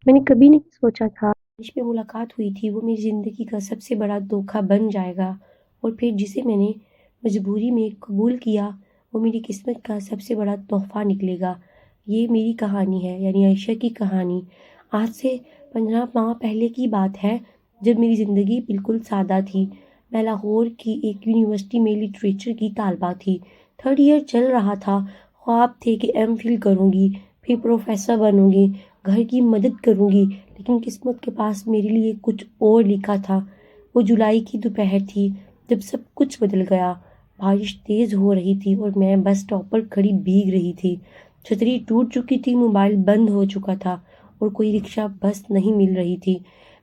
میں نے کبھی نہیں سوچا تھا جس پہ ملاقات ہوئی تھی وہ میری زندگی کا سب سے بڑا دھوکا بن جائے گا، اور پھر جسے میں نے مجبوری میں قبول کیا وہ میری قسمت کا سب سے بڑا تحفہ نکلے گا۔ یہ میری کہانی ہے، یعنی عائشہ کی کہانی۔ آج سے 15 ماہ پہلے کی بات ہے، جب میری زندگی بالکل سادہ تھی۔ میں لاہور کی ایک یونیورسٹی میں لٹریچر کی طالبہ تھی۔ 3rd ایئر چل رہا تھا۔ خواب تھے کہ ایم فل کروں گی، پھر پروفیسر بنوں گی، گھر کی مدد کروں گی، لیکن قسمت کے پاس میرے لیے کچھ اور لکھا تھا۔ وہ جولائی کی دوپہر تھی جب سب کچھ بدل گیا۔ بارش تیز ہو رہی تھی اور میں بس اسٹاپ پر کھڑی بھیگ رہی تھی۔ چھتری ٹوٹ چکی تھی، موبائل بند ہو چکا تھا اور کوئی رکشہ بس نہیں مل رہی تھی۔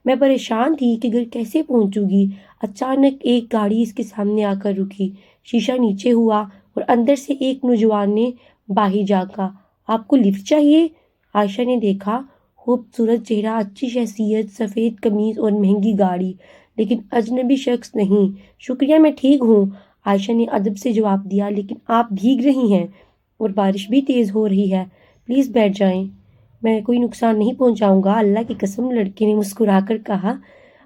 میں پریشان تھی کہ گھر کیسے پہنچوں گی۔ اچانک ایک گاڑی اس کے سامنے آ کر رکی۔ شیشہ نیچے ہوا اور اندر سے ایک نوجوان نے باہر جھانکا۔ آپ کو لفٹ چاہیے؟ عائشہ نے دیکھا۔ خوبصورت چہرہ، اچھی شخصیت، سفید قمیض اور مہنگی گاڑی، لیکن اجنبی شخص نہیں۔ شکریہ، میں ٹھیک ہوں، عائشہ نے ادب سے جواب دیا، لیکن آپ بھیگ رہی ہیں اور بارش بھی تیز ہو رہی ہے، پلیز بیٹھ جائیں۔ میں کوئی نقصان نہیں پہنچاؤں گا، اللہ کی قسم، لڑکے نے مسکرا کر کہا۔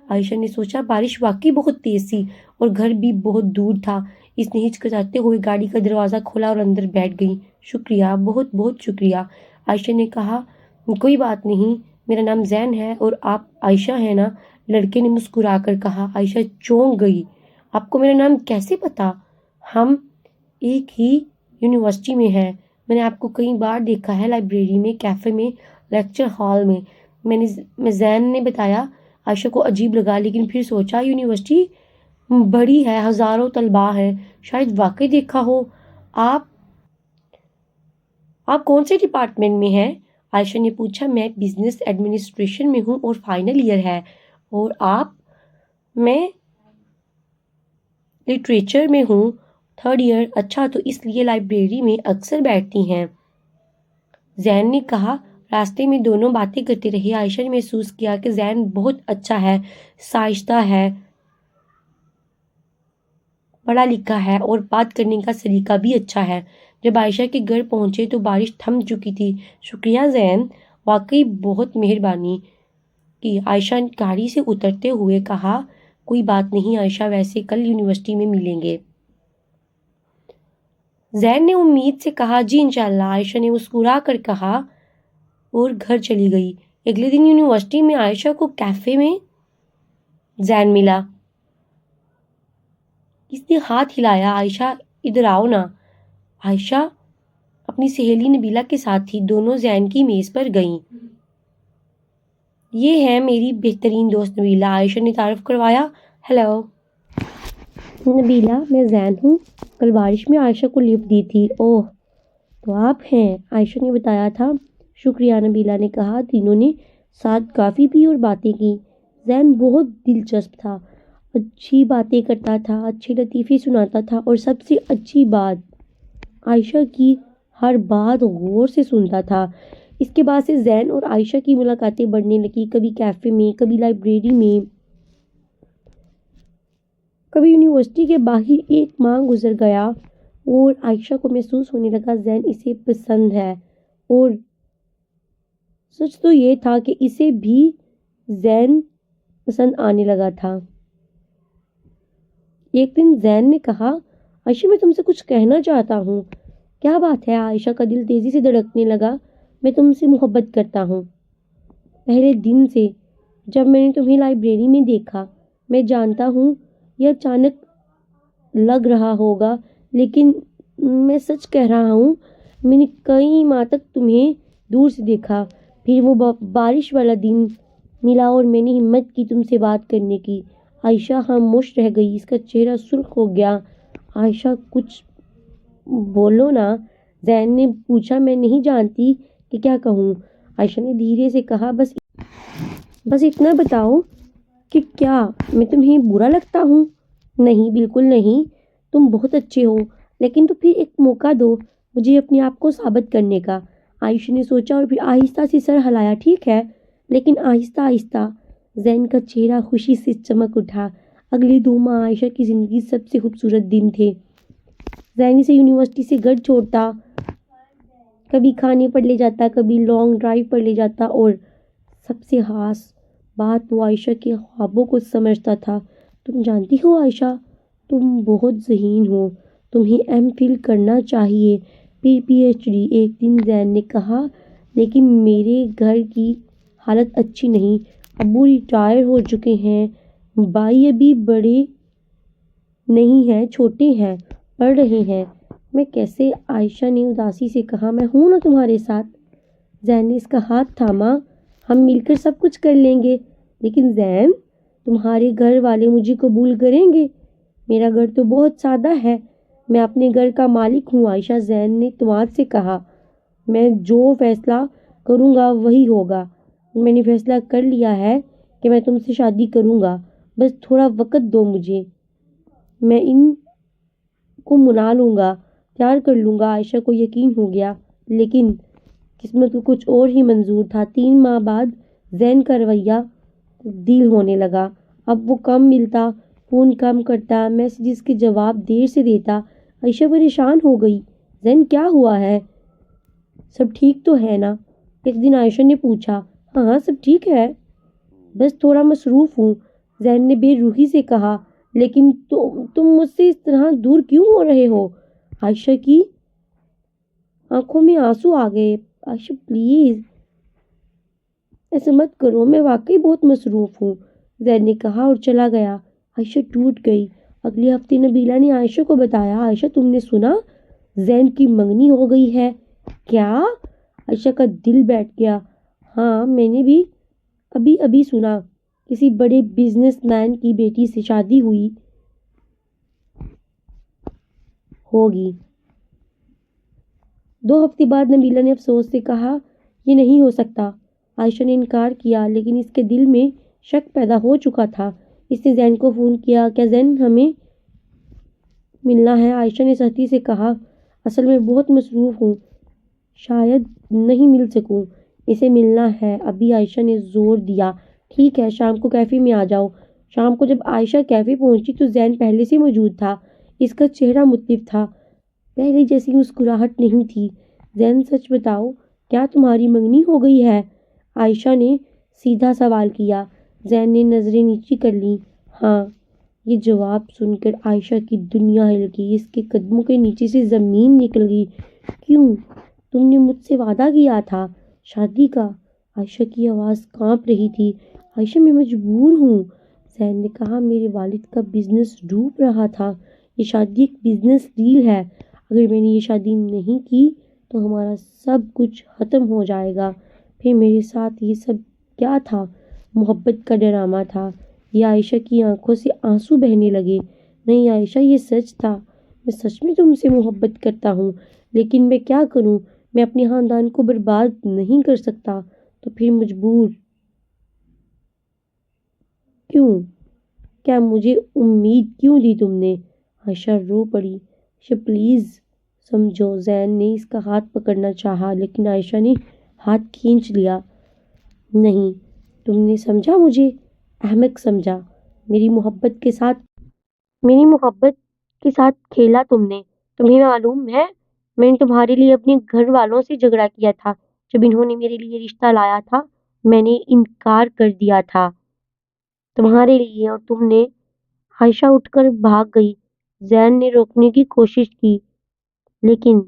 عائشہ نے سوچا بارش واقعی بہت تیز تھی اور گھر بھی بہت دور تھا۔ اس نے ہچکچاتے ہوئے گاڑی کا دروازہ کھولا اور اندر بیٹھ گئی۔ شکریہ، بہت بہت شکریہ، عائشہ نے کہا۔ کوئی بات نہیں، میرا نام زین ہے اور آپ عائشہ ہیں نا؟ لڑکے نے مسکرا کر کہا۔ عائشہ چونک گئی۔ آپ کو میرا نام کیسے پتا؟ ہم ایک ہی یونیورسٹی میں ہیں، میں نے آپ کو کئی بار دیکھا ہے، لائبریری میں، کیفے میں، لیکچر ہال میں۔ میں زین نے بتایا۔ عائشہ کو عجیب لگا، لیکن پھر سوچا یونیورسٹی بڑی ہے، ہزاروں طلباء ہیں، شاید واقعی دیکھا ہو۔ آپ کون سے ڈپارٹمنٹ میں ہیں؟ عائشہ نے پوچھا۔ میں بزنس ایڈمنسٹریشن میں ہوں اور فائنل ایئر ہے۔ اور آپ؟ میں لٹریچر میں ہوں، 3rd ایئر۔ اچھا، تو اس لیے لائبریری میں اکثر بیٹھتی ہیں، زین نے کہا۔ راستے میں دونوں باتیں کرتے رہے۔ عائشہ نے محسوس کیا کہ زین بہت اچھا ہے، شائستہ ہے، پڑھا لکھا ہے اور بات کرنے کا سلیقہ بھی اچھا ہے۔ جب عائشہ کے گھر پہنچے تو بارش تھم چکی تھی۔ شکریہ زین، واقعی بہت مہربانی کی، عائشہ نے گاڑی سے اترتے ہوئے کہا۔ کوئی بات نہیں عائشہ، ویسے کل یونیورسٹی میں ملیں گے، زین نے امید سے کہا۔ جی انشاءاللہ، عائشہ نے مسکرا کر کہا اور گھر چلی گئی۔ اگلے دن یونیورسٹی میں عائشہ کو کیفے میں زین ملا۔ اس نے ہاتھ ہلایا۔ عائشہ ادھر آؤ نا۔ عائشہ اپنی سہیلی نبیلہ کے ساتھ تھی۔ دونوں زین کی میز پر گئیں۔ یہ ہے میری بہترین دوست نبیلہ، عائشہ نے تعارف کروایا۔ ہیلو نبیلہ، میں زین ہوں، کل بارش میں عائشہ کو لفٹ دی تھی۔ اوہ، تو آپ ہیں، عائشہ نے بتایا تھا۔ شکریہ، نبیلہ نے کہا۔ تینوں نے ساتھ کافی پی اور باتیں کی۔ زین بہت دلچسپ تھا، اچھی باتیں کرتا تھا، اچھے لطیفے سناتا تھا اور سب سے اچھی بات، عائشہ کی ہر بات غور سے سنتا تھا۔ اس کے بعد سے زین اور عائشہ کی ملاقاتیں بڑھنے لگی، کبھی کیفے میں، کبھی لائبریری میں، کبھی یونیورسٹی کے باہر۔ ایک ماہ گزر گیا اور عائشہ کو محسوس ہونے لگا زین اسے پسند ہے، اور سچ تو یہ تھا کہ اسے بھی زین پسند آنے لگا تھا۔ ایک دن زین نے کہا، عائشہ میں تم سے کچھ کہنا چاہتا ہوں۔ کیا بات ہے؟ عائشہ کا دل تیزی سے دھڑکنے لگا۔ میں تم سے محبت کرتا ہوں، پہلے دن سے، جب میں نے تمہیں لائبریری میں دیکھا۔ میں جانتا ہوں یہ اچانک لگ رہا ہوگا، لیکن میں سچ کہہ رہا ہوں، میں نے کئی ماہ تک تمہیں دور سے دیکھا، پھر وہ بارش والا دن ملا اور میں نے ہمت کی تم سے بات کرنے کی۔ عائشہ خاموش رہ گئی، اس کا چہرہ سرخ ہو گیا۔ عائشہ کچھ بولو نا، زین نے پوچھا۔ میں نہیں جانتی کہ کیا کہوں، عائشہ نے دھیرے سے کہا۔ بس اتنا بتاؤ کہ کیا میں تمہیں برا لگتا ہوں؟ نہیں، بالکل نہیں، تم بہت اچھے ہو، لیکن تو پھر ایک موقع دو مجھے اپنے آپ کو ثابت کرنے کا۔ عائشہ نے سوچا اور پھر آہستہ سے سر ہلایا۔ ٹھیک ہے، لیکن آہستہ آہستہ۔ زین کا چہرہ خوشی سے چمک اٹھا۔ اگلے 2 ماہ عائشہ کی زندگی سب سے خوبصورت دن تھے۔ زین اسے یونیورسٹی سے گھر چھوڑتا، کبھی کھانے پر لے جاتا، کبھی لانگ ڈرائیو پر لے جاتا، اور سب سے خاص بات وہ عائشہ کے خوابوں کو سمجھتا تھا۔ تم جانتی ہو عائشہ، تم بہت ذہین ہو، تمہیں ایم فل کرنا چاہیے، پھر پی ایچ ڈی۔ ایک دن زین نے کہا، لیکن میرے گھر کی حالت اچھی نہیں، ابو ریٹائر ہو چکے ہیں، بھائی ابھی بڑے نہیں ہیں، چھوٹے ہیں، پڑھ رہے ہیں، میں کیسے؟ عائشہ نے اداسی سے کہا، میں ہوں نا تمہارے ساتھ۔ زین نے اس کا ہاتھ تھاما، ہم مل کر سب کچھ کر لیں گے۔ لیکن زین، تمہارے گھر والے مجھے قبول کریں گے؟ میرا گھر تو بہت سادہ ہے، میں اپنے گھر کا مالک ہوں عائشہ۔ زین نے اعتماد سے کہا، میں جو فیصلہ کروں گا وہی ہوگا، میں نے فیصلہ کر لیا ہے کہ میں تم سے شادی کروں گا، بس تھوڑا وقت دو مجھے، میں ان کو منا لوں گا، تیار کر لوں گا۔ عائشہ کو یقین ہو گیا، لیکن قسمت کو کچھ اور ہی منظور تھا۔ 3 ماہ بعد زین کا رویہ تبدیل ہونے لگا۔ اب وہ کم ملتا، فون کم کرتا، میسیجز کے جواب دیر سے دیتا۔ عائشہ پریشان ہو گئی، زین کیا ہوا ہے؟ سب ٹھیک تو ہے نا؟ ایک دن عائشہ نے پوچھا۔ ہاں سب ٹھیک ہے، بس تھوڑا مصروف ہوں، زین نے بے روحی سے کہا۔ لیکن تم مجھ سے اس طرح دور کیوں ہو رہے ہو؟ عائشہ کی آنکھوں میں آنسو آ گئے۔ عائشہ پلیز ایسا مت کرو، میں واقعی بہت مصروف ہوں، زین نے کہا اور چلا گیا۔ عائشہ ٹوٹ گئی۔ اگلے ہفتے نبیلہ نے عائشہ کو بتایا، عائشہ تم نے سنا؟ زین کی منگنی ہو گئی ہے۔ کیا؟ عائشہ کا دل بیٹھ گیا۔ ہاں میں نے بھی ابھی سنا، کسی بڑے بزنس مین کی بیٹی سے شادی ہوئی ہوگی۔ 2 ہفتے بعد نبیلہ نے افسوس سے کہا، یہ نہیں ہو سکتا۔ عائشہ نے انکار کیا، لیکن اس کے دل میں شک پیدا ہو چکا تھا۔ اس نے زین کو فون کیا، کیا زین ہمیں ملنا ہے؟ عائشہ نے سختی سے کہا، اصل میں بہت مصروف ہوں، شاید نہیں مل سکوں، اسے ملنا ہے ابھی۔ عائشہ نے زور دیا، ٹھیک ہے، شام کو کیفے میں آ جاؤ۔ شام کو جب عائشہ کیفے پہنچی تو زین پہلے سے موجود تھا۔ اس کا چہرہ مختلف تھا، پہلے جیسی مسکراہٹ نہیں تھی۔ زین سچ بتاؤ، کیا تمہاری منگنی ہو گئی ہے؟ عائشہ نے سیدھا سوال کیا۔ زین نے نظریں نیچی کر لیں۔ ہاں۔ یہ جواب سن کر عائشہ کی دنیا ہل گئی، اس کے قدموں کے نیچے سے زمین نکل گئی۔ کیوں؟ تم نے مجھ سے وعدہ کیا تھا شادی کا۔ عائشہ کی آواز کانپ رہی تھی۔ عائشہ میں مجبور ہوں، زین نے کہا، میرے والد کا بزنس ڈوب رہا تھا، یہ شادی ایک بزنس ڈیل ہے، اگر میں نے یہ شادی نہیں کی تو ہمارا سب کچھ ختم ہو جائے گا۔ پھر میرے ساتھ یہ سب کیا تھا؟ محبت کا ڈرامہ تھا۔ یہ عائشہ کی آنکھوں سے آنسو بہنے لگے۔ نہیں عائشہ، یہ سچ تھا، میں سچ میں تم سے محبت کرتا ہوں، لیکن میں کیا کروں، میں اپنے خاندان کو برباد نہیں کر سکتا، تو پھر مجبور کیوں؟ کیا مجھے امید کیوں دی تم نے؟ عائشہ رو پڑی۔ عائشہ پلیز سمجھو۔ زین نے اس کا ہاتھ پکڑنا چاہا، لیکن عائشہ نے ہاتھ کھینچ لیا۔ نہیں، تم نے سمجھا، مجھے احمق سمجھا، میری محبت کے ساتھ کھیلا تم نے۔ تمہیں معلوم ہے، میں نے تمہارے لیے اپنے گھر والوں سے جھگڑا کیا تھا، جب انہوں نے میرے لیے رشتہ لایا تھا میں نے انکار کر دیا تھا تمہارے لیے، اور تم نے؟ عائشہ اٹھ کر بھاگ گئی۔ زین نے روکنے کی کوشش کی، لیکن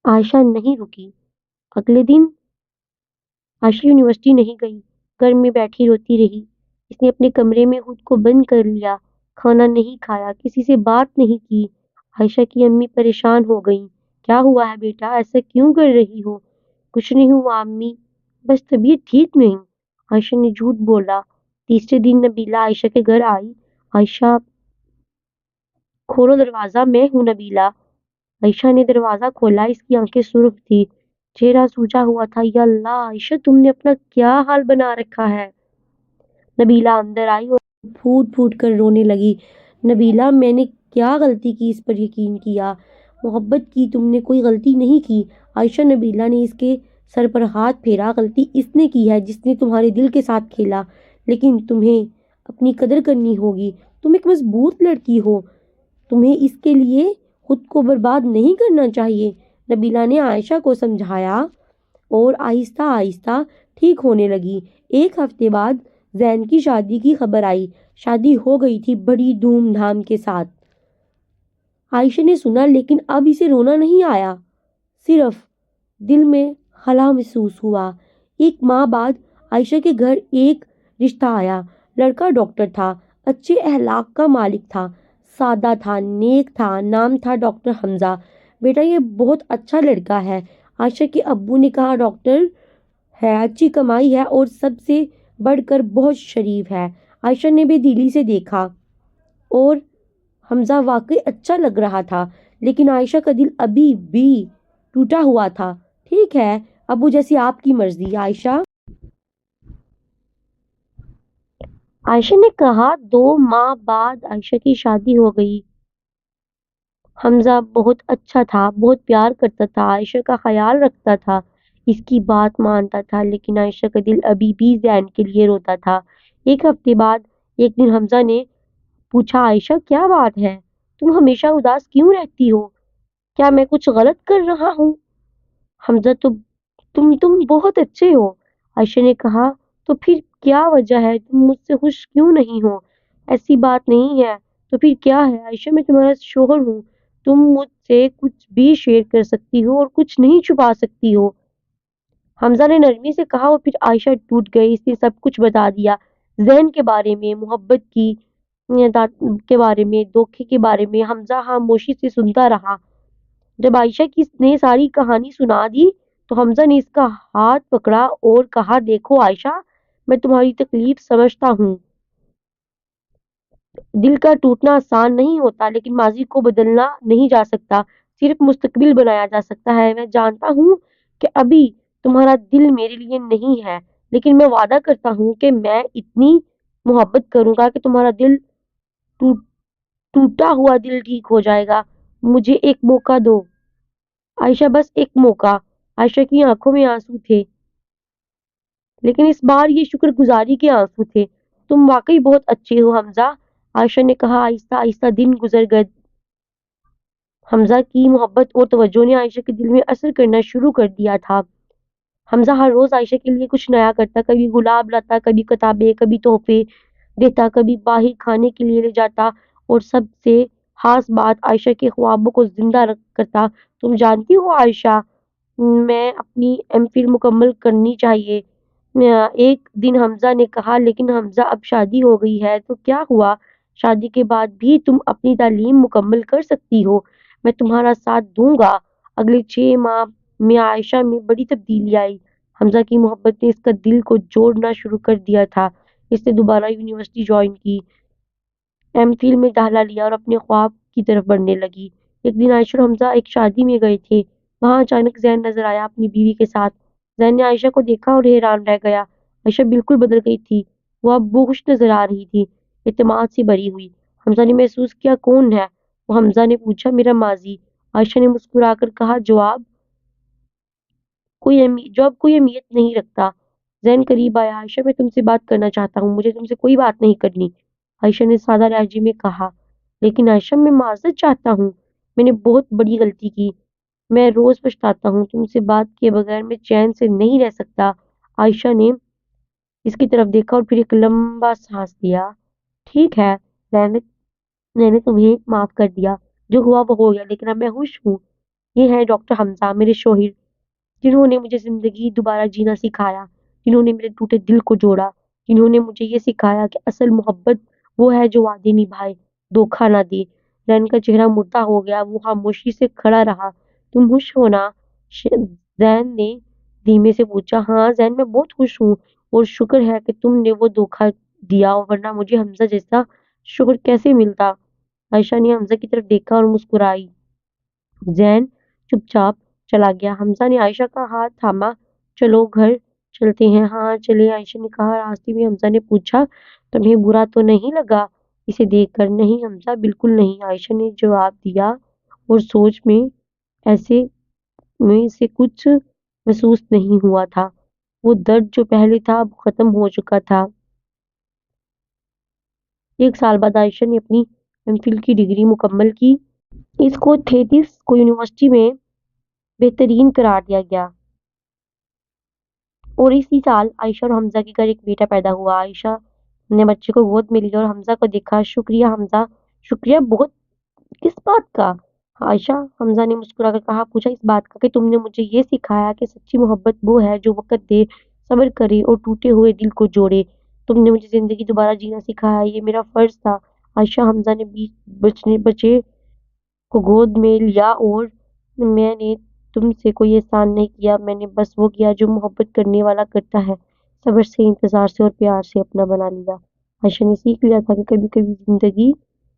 عائشہ نہیں رکی۔ اگلے دن عائشہ یونیورسٹی نہیں گئی، گھر میں بیٹھی روتی رہی۔ اس نے اپنے کمرے میں خود کو بند کر لیا، کھانا نہیں کھایا، کسی سے بات نہیں کی۔ عائشہ کی امی پریشان ہو گئیں۔ کیا ہوا ہے بیٹا، ایسا کیوں کر رہی ہو؟ کچھ نہیں ہوا امی، بس طبیعت ٹھیک نہیں، عائشہ نے جھوٹ بولا۔ تیسرے دن نبیلہ عائشہ کے گھر آئی۔ عائشہ، کھولو دروازہ، میں ہوں نبیلہ۔ عائشہ نے دروازہ کھولا، اس کی آنکھیں سرخ تھی، چہرہ سوجا ہوا تھا۔ یا اللہ عائشہ، تم نے اپنا کیا حال بنا رکھا ہے؟ نبیلہ اندر آئی اور پھوٹ پھوٹ کر رونے لگی۔ نبیلہ، میں نے کیا غلطی کی اس پر یقین کیا؟ محبت کی تم نے کوئی غلطی نہیں کی۔ عائشہ، نبیلہ نے اس کے سر پر ہاتھ پھیرا، غلطی اس نے کی ہے جس نے تمہارے دل کے ساتھ کھیلا، لیکن تمہیں اپنی قدر کرنی ہوگی، تم ایک مضبوط لڑکی ہو، تمہیں اس کے لیے خود کو برباد نہیں کرنا چاہیے۔ نبیلہ نے عائشہ کو سمجھایا اور آہستہ آہستہ ٹھیک ہونے لگی۔ ایک ہفتے بعد زین کی شادی کی خبر آئی۔ شادی ہو گئی تھی بڑی دھوم دھام کے ساتھ۔ عائشہ نے سنا لیکن اب اسے رونا نہیں آیا، صرف دل میں خلا محسوس ہوا۔ ایک ماہ بعد عائشہ کے گھر ایک رشتہ آیا۔ لڑکا ڈاکٹر تھا، اچھے اخلاق کا مالک تھا، سادہ تھا، نیک تھا، نام تھا ڈاکٹر حمزہ۔ بیٹا یہ بہت اچھا لڑکا ہے، عائشہ کے ابو نے کہا۔ ڈاکٹر ہے، اچھی کمائی ہے اور سب سے بڑھ کر بہت شریف ہے۔ عائشہ نے بے دلی سے دیکھا اور حمزہ واقعی اچھا لگ رہا تھا، لیکن عائشہ کا دل ابھی بھی ٹوٹا ہوا تھا۔ ٹھیک ہے ابو، جیسی آپ کی مرضی۔ عائشہ نے کہا۔ 2 ماہ بعد عائشہ کی شادی ہو گئی۔ حمزہ بہت اچھا تھا، بہت پیار کرتا تھا، عائشہ کا خیال رکھتا تھا، اس کی بات مانتا تھا، لیکن عائشہ کا دل ابھی بھی زین کے لیے روتا تھا۔ ایک ہفتے بعد ایک دن حمزہ نے پوچھا، عائشہ کیا بات ہے؟ تم ہمیشہ اداس کیوں رہتی ہو؟ کیا میں کچھ غلط کر رہا ہوں؟ حمزہ تم بہت اچھے ہو، عائشہ نے کہا۔ تو پھر کیا وجہ ہے؟ تم مجھ سے خوش کیوں نہیں ہو؟ ایسی بات نہیں ہے۔ تو پھر کیا ہے؟ عائشہ میں تمہارا شوہر ہوں، تم مجھ سے کچھ بھی شیئر کر سکتی ہو اور کچھ نہیں چھپا سکتی ہو، حمزہ نے نرمی سے کہا۔ اور پھر عائشہ ٹوٹ گئی۔ اس نے سب کچھ بتا دیا، زین کے بارے میں، محبت کے بارے میں، دھوکے کے بارے میں۔ حمزہ خاموشی سے سنتا رہا۔ جب عائشہ نے ساری کہانی سنا دی تو حمزہ نے اس کا ہاتھ پکڑا اور کہا، دیکھو عائشہ، میں تمہاری تکلیف سمجھتا ہوں، دل کا ٹوٹنا آسان نہیں ہوتا، لیکن ماضی کو بدلنا نہیں جا سکتا، صرف مستقبل بنایا جا سکتا ہے۔ میں جانتا ہوں کہ ابھی تمہارا دل میرے لیے نہیں ہے، لیکن میں وعدہ کرتا ہوں کہ میں اتنی محبت کروں گا کہ تمہارا دل ٹوٹا ہوا دل ٹھیک ہو جائے گا۔ مجھے ایک موقع دو عائشہ، بس ایک موقع۔ عائشہ کی آنکھوں میں آنسو تھے، لیکن اس بار یہ شکر گزاری کے آنسو تھے۔ تم واقعی بہت اچھے ہو حمزہ، عائشہ نے کہا۔ آہستہ آہستہ دن گزر گئے۔ حمزہ کی محبت اور توجہ نے عائشہ کے دل میں اثر کرنا شروع کر دیا تھا۔ حمزہ ہر روز عائشہ کے لیے کچھ نیا کرتا، کبھی گلاب لاتا، کبھی کتابیں، کبھی تحفے دیتا، کبھی باہر کھانے کے لیے لے جاتا، اور سب سے خاص بات، عائشہ کے خوابوں کو زندہ کرتا۔ تم جانتی ہو عائشہ، میں اپنی ایم فل مکمل کرنی چاہیے، ایک دن حمزہ نے کہا۔ لیکن حمزہ، اب شادی ہو گئی ہے تو کیا ہوا؟ شادی کے بعد بھی تم اپنی تعلیم مکمل کر سکتی ہو، میں تمہارا ساتھ دوں گا۔ اگلے 6 ماہ میں عائشہ میں بڑی تبدیلی آئی۔ حمزہ کی محبت نے اس کا دل کو جوڑنا شروع کر دیا تھا۔ اس نے دوبارہ یونیورسٹی جوائن کی، ایم فل میں داخلہ لیا اور اپنے خواب کی طرف بڑھنے لگی۔ ایک دن عائشہ اور حمزہ ایک شادی میں گئے تھے، وہاں اچانک زین نظر آیا اپنی بیوی کے ساتھ۔ زین نے عائشہ کو دیکھا اور حیران رہ گیا۔ عائشہ بالکل بدل گئی تھی، وہ اب خوش نظر آ رہی تھی، اعتماد سے بھری ہوئی۔ حمزہ نے محسوس کیا، کون ہے وہ؟ حمزہ نے پوچھا۔ میرا ماضی، عائشہ نے مسکرا کر کہا۔ جواب کوئی اہمیت نہیں رکھتا۔ زین قریب آیا۔ عائشہ، میں تم سے بات کرنا چاہتا ہوں، مجھے تم سے کوئی بات نہیں کرنی، عائشہ نے سادہ لہجے میں کہا۔ لیکن عائشہ، میں معذرت چاہتا ہوں، میں نے بہت بڑی غلطی کی، میں روز پچھتاتا ہوں، تم سے بات کیے بغیر میں چین سے نہیں رہ سکتا۔ عائشہ نے اس کی طرف دیکھا اور پھر ایک لمبا سانس لیا۔ ٹھیک ہے، میں نے تمہیں معاف کر دیا، جو ہوا وہ ہو گیا، لیکن اب میں خوش ہوں۔ یہ ہے ڈاکٹر حمزہ، میرے شوہر، جنہوں نے مجھے زندگی دوبارہ جینا سکھایا، جنہوں نے میرے ٹوٹے دل کو جوڑا، جنہوں نے مجھے یہ سکھایا کہ اصل محبت وہ ہے جو وعدے نبھائے، دھوکہ نہ دے۔ زین کا چہرہ مردہ ہو گیا، وہ خاموشی سے کھڑا رہا۔ تم خوش ہو نا؟ زین نے دھیمے سے پوچھا۔ ہاں زین، میں بہت خوش ہوں، اور شکر ہے کہ تم نے وہ دھوکہ دیا، ورنہ مجھے حمزہ جیسا شوہر کیسے ملتا؟ عائشہ نے حمزہ کی طرف دیکھا اور مسکرائی۔ زین چپ چاپ چلا گیا۔ حمزہ نے عائشہ کا ہاتھ تھاما۔ چلو گھر چلتے ہیں۔ ہاں چلیں، عائشہ نے کہا۔ راستے میں حمزہ نے پوچھا، تمہیں برا تو نہیں لگا اسے دیکھ کر؟ نہیں حمزہ، بالکل نہیں، عائشہ نے جواب دیا، اور سوچ میں ایسے میں سے کچھ محسوس نہیں ہوا تھا۔ وہ درد جو پہلے تھا اب ختم ہو چکا تھا۔ 1 سال بعد عائشہ نے اپنی ایم فل کی ڈگری مکمل کی۔ اس کو تھیٹس کو یونیورسٹی میں بہترین قرار دیا گیا۔ اور اسی سال عائشہ اور حمزہ کے گھر ایک بیٹا پیدا ہوا۔ عائشہ نے بچے کو گود میں لیا اور حمزہ کو دیکھا۔ شکریہ حمزہ، شکریہ بہت، کس بات کا؟ عائشہ، حمزہ نے مسکرا کر کہا، پوچھا اس بات کا کہ تم نے مجھے یہ سکھایا کہ سچی محبت وہ ہے جو وقت دے، صبر کرے اور ٹوٹے ہوئے دل کو جوڑے۔ تم نے مجھے زندگی دوبارہ جینا سکھایا، یہ میرا فرض تھا۔ عائشہ، حمزہ نے بچے کو گود میں لیا، اور میں نے تم سے کوئی احسان نہیں کیا، میں نے بس وہ کیا جو محبت کرنے والا کرتا ہے، صبر سے، انتظار سے اور پیار سے اپنا بنا لیا۔ عائشہ نے سیکھ لیا تھا کہ کبھی کبھی زندگی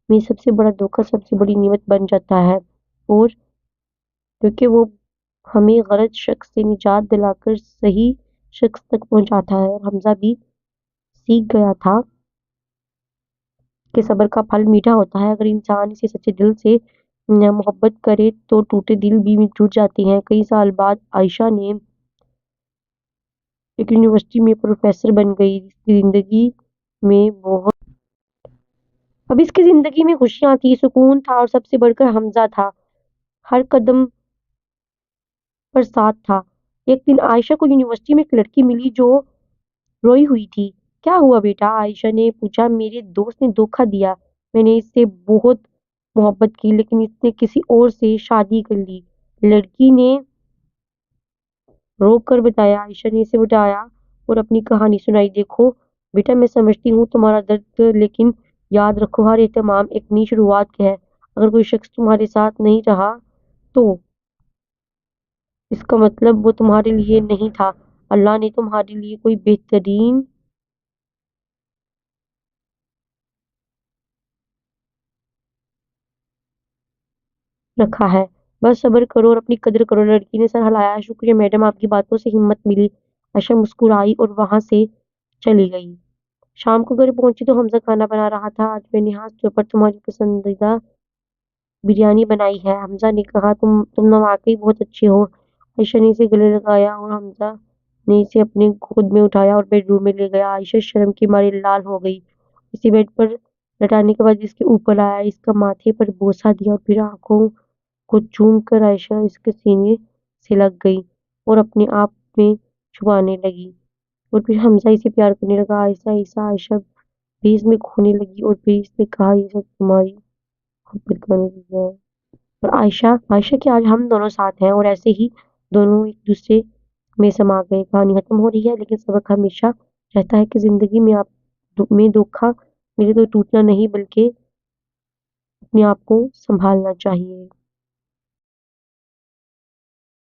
میں سب سے بڑا دھوکہ سب سے بڑی نعمت بن جاتا ہے، اور کیونکہ وہ ہمیں غلط شخص سے نجات دلا کر صحیح شخص تک پہنچاتا ہے۔ اور حمزہ بھی سیکھ گیا تھا کہ صبر کا پھل میٹھا ہوتا ہے، اگر انسان اسے سچے دل سے محبت کرے تو ٹوٹے دل بھی ٹوٹ جاتے ہیں۔ کئی سال بعد عائشہ نے ایک یونیورسٹی میں پروفیسر بن گئی۔ اب اس کی زندگی میں خوشیاں تھی، سکون تھا، اور سب سے بڑھ کر حمزہ تھا، ہر قدم پر ساتھ تھا۔ ایک دن عائشہ کو یونیورسٹی میں ایک لڑکی ملی جو روئی ہوئی تھی۔ کیا ہوا بیٹا؟ عائشہ نے پوچھا۔ میرے دوست نے دھوکہ دیا، میں نے اس سے بہت محبت کی لیکن اس نے کسی اور سے شادی کر لی، لڑکی نے رو کر بتایا۔ عائشہ نے اسے بٹھایا اور اپنی کہانی سنائی۔ دیکھو بیٹا، میں سمجھتی ہوں تمہارا درد، لیکن یاد رکھو ہر اہتمام ایک نئی شروعات ہے۔ اگر کوئی شخص تمہارے ساتھ نہیں رہا تو اس کا مطلب وہ تمہارے لیے نہیں تھا، اللہ نے تمہارے لیے کوئی بہترین رکھا ہے، بس صبر کرو اور اپنی قدر کرو۔ لڑکی نے سر ہلایا۔ شکریہ میڈم، آپ کی باتوں سے ہمت ملی۔ عائشہ مسکرائی اور وہاں سے چلی گئی۔ شام کو گھر پہنچی تو حمزہ کھانا بنا رہا تھا۔ آج میں نے ہاتھ کے اوپر تمہاری پسندیدہ بریانی بنائی ہے، حمزہ نے کہا، تم نہ واقعی بہت اچھے ہو۔ عائشہ نے اسے گلے لگایا اور حمزہ نے اسے اپنے گود میں اٹھایا اور بیڈ روم میں لے گیا۔ عائشہ شرم کے مارے لال ہو گئی، اسے بیڈ پر لٹانے کے بعد اس کے اوپر آیا، اس کا ماتھے پر بوسہ دیا اور پھر آنکھوں کو چوم کر عائشہ اس کے سینے سے لگ گئی اور اپنے آپ میں چھپانے لگی، اور پھر حمزہ اسے پیار کرنے لگا۔ آہستہ آہستہ عائشہ بھی اس میں کھونے لگی اور پھر اس نے کہا، یہ سب تمہاری محبت کا نتیجہ ہے۔ اور عائشہ کہ آج ہم دونوں ساتھ ہیں، اور ایسے ہی دونوں ایک دوسرے میں سما گئے۔ کہانی ختم ہو رہی ہے لیکن سبق ہمیشہ رہتا ہے کہ زندگی میں میں دھوکہ ملے تو ٹوٹنا نہیں بلکہ اپنے آپ کو سنبھالنا چاہیے۔